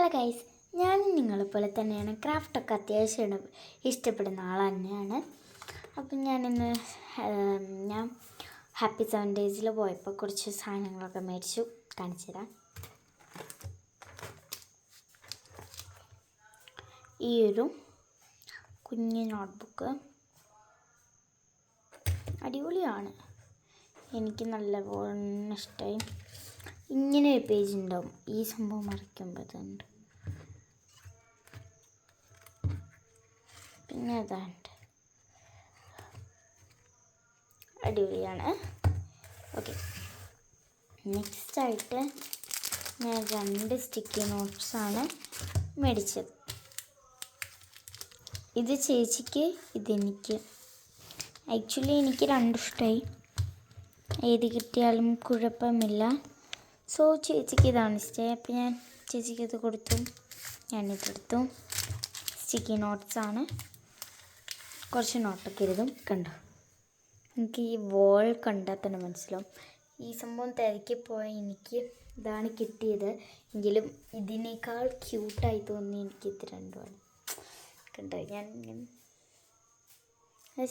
Hello guys, ഞാനും നിങ്ങളെപ്പോലെ തന്നെയാണ്. ക്രാഫ്റ്റൊക്കെ അത്യാവശ്യം ഇഷ്ടപ്പെടുന്ന ആൾ തന്നെയാണ്. അപ്പം ഞാൻ ഹാപ്പി 7 ഡേയ്സിൽ പോയപ്പോൾ കുറച്ച് സാധനങ്ങളൊക്കെ മേടിച്ചു. കാണിച്ചു തരാം. ഈ ഒരു കുഞ്ഞ് നോട്ട്ബുക്ക് അടിപൊളിയാണ്, എനിക്ക് നല്ലപോലെ ഇഷ്ടമായി. ഇങ്ങനെ ഒരു പേജ് ഉണ്ടാവും, ഈ സംഭവം മറിക്കുമ്പോഴുണ്ട്. പിന്നെ അതാണ്ട് അടിപൊളിയാണ്. ഓക്കെ, നെക്സ്റ്റായിട്ട് ഞാൻ 2 സ്റ്റിക്കി നോട്ട്സാണ് മേടിച്ചത്. ഇത് ചേച്ചിക്ക്, ഇതെനിക്ക്. ആക്ച്വലി എനിക്ക് 2 ഇഷ്ടമായി, ഏത് കിട്ടിയാലും കുഴപ്പമില്ല. സോ ചേച്ചിക്ക് ഇതാണ് ഇഷ്ടമായി, അപ്പോൾ ഞാൻ ചേച്ചിക്ക് ഇത് കൊടുത്തു. ഞാനിതെടുത്തു. സ്റ്റിക്കി നോട്ട്സാണ്, കുറച്ച് നോട്ടൊക്കെ എഴുതും. കണ്ടോ, എനിക്ക് ഈ വോൾ കണ്ടാൽ തന്നെ മനസ്സിലാവും. ഈ സംഭവം തിരക്കിപ്പോയ എനിക്ക് ഇതാണ് കിട്ടിയത്. എങ്കിലും ഇതിനേക്കാൾ ക്യൂട്ടായി തോന്നി എനിക്ക് ഇത് രണ്ടുമാണ്. കണ്ടോ, ഞാൻ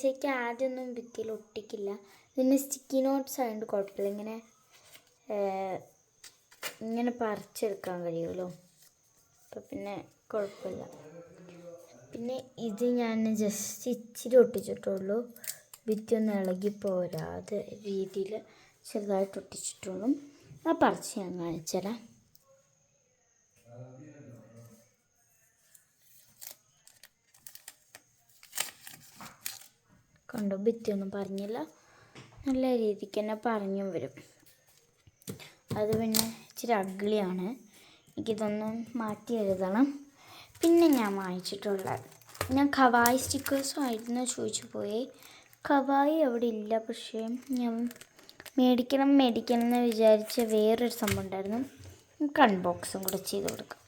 ശരിക്കും ആദ്യമൊന്നും ഭിത്തിയിൽ ഒട്ടിക്കില്ല. ഇതിന് സ്റ്റിക്കി നോട്ട്സ് ആയതുകൊണ്ട് കുഴപ്പമില്ല, ഇങ്ങനെ പറിച്ചെടുക്കാൻ കഴിയുമല്ലോ, അപ്പോൾ പിന്നെ കുഴപ്പമില്ല. പിന്നെ ഇത് ഞാൻ ജസ്റ്റ് ഇച്ചിരി ഒട്ടിച്ചിട്ടുള്ളൂ, ഭിത്തിയൊന്നും ഇളകിപ്പോരാതെ രീതിയിൽ ചെറുതായിട്ട് ഒട്ടിച്ചിട്ടുള്ളൂ. ആ പറിച്ച് ഞാൻ കാണിച്ചുതരാം. കണ്ടോ, ഭിത്തിയൊന്നും പറഞ്ഞില്ല, നല്ല രീതിക്ക് തന്നെ പറഞ്ഞും വരും. അത് പിന്നെ ഇച്ചിരി അഗ്ലിയാണ്, എനിക്കിതൊന്ന് മാറ്റി എഴുതണം. പിന്നെ ഞാൻ ഞാൻ ഖവായി സ്റ്റിക്കേഴ്സും ആയിരുന്നു ചോദിച്ചു പോയി. ഖവായി അവിടെ ഇല്ല, പക്ഷേ ഞാൻ മേടിക്കണം എന്ന് വിചാരിച്ച വേറൊരു സംഭവം ഉണ്ടായിരുന്നു. നമുക്ക് അൺബോക്സും കൂടെ ചെയ്ത് കൊടുക്കാം.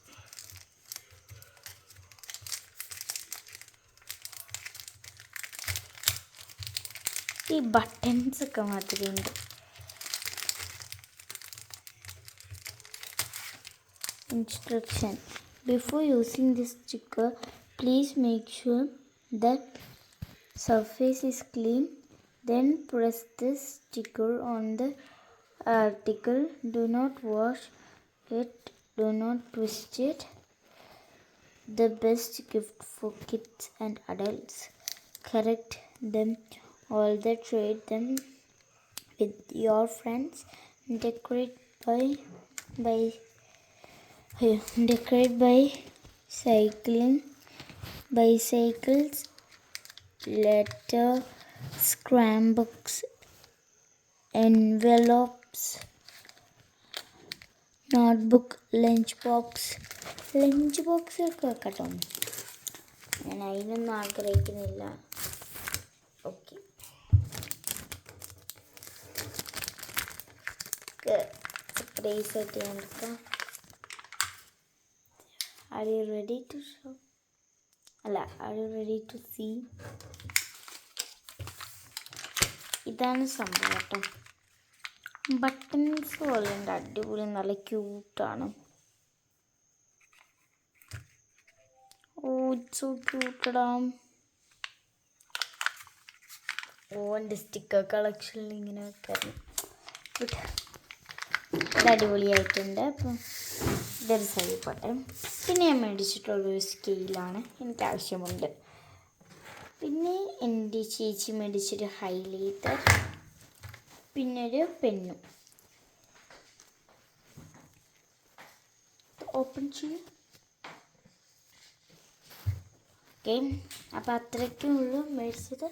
ഈ ബട്ടൺസൊക്കെ മാതിരിയുണ്ട്. Instruction: before using this sticker, please make sure that surface is clean. Then press this sticker on the article. Do not wash it. Do not twist it. The best gift for kids and adults. Correct them all. Trade them with your friends. Decorate by bicycles, letter, scrapbooks, envelopes, notebook, lunch box ഒക്കെ വെക്കട്ടോ. ഞാൻ അതിനൊന്നും ആഗ്രഹിക്കുന്നില്ല. Okay, surprise ആയിട്ട് ഞാൻ എടുക്കാം. Are you ready to show? Are you ready to see? ഇതാണ് സംഭവം കേട്ടോ. ബട്ടൺസ് പോലെ ഉണ്ട്, അടിപൊളി, നല്ല ക്യൂട്ടാണ്. It's so ക്യൂട്ടടാ. എൻ്റെ സ്റ്റിക്കർ കളക്ഷനിൽ ഇങ്ങനെ വെക്കാറ് ഇത് അടിപൊളിയായിട്ടുണ്ട്. അപ്പം ഇതൊരു സൈഡ് പോട്ടെ. പിന്നെ ഞാൻ മേടിച്ചിട്ടുള്ളൊരു സ്കെയിലാണ്, എനിക്ക് ആവശ്യമുണ്ട്. പിന്നെ എൻ്റെ ചേച്ചി മേടിച്ചൊരു ഹൈലൈറ്റർ, പിന്നെ ഒരു പെന്നും. ഓപ്പൺ ചെയ്യും. ഓക്കെ, അപ്പോൾ അത്രയ്ക്കും ഉള്ളൂ മേടിച്ചത്.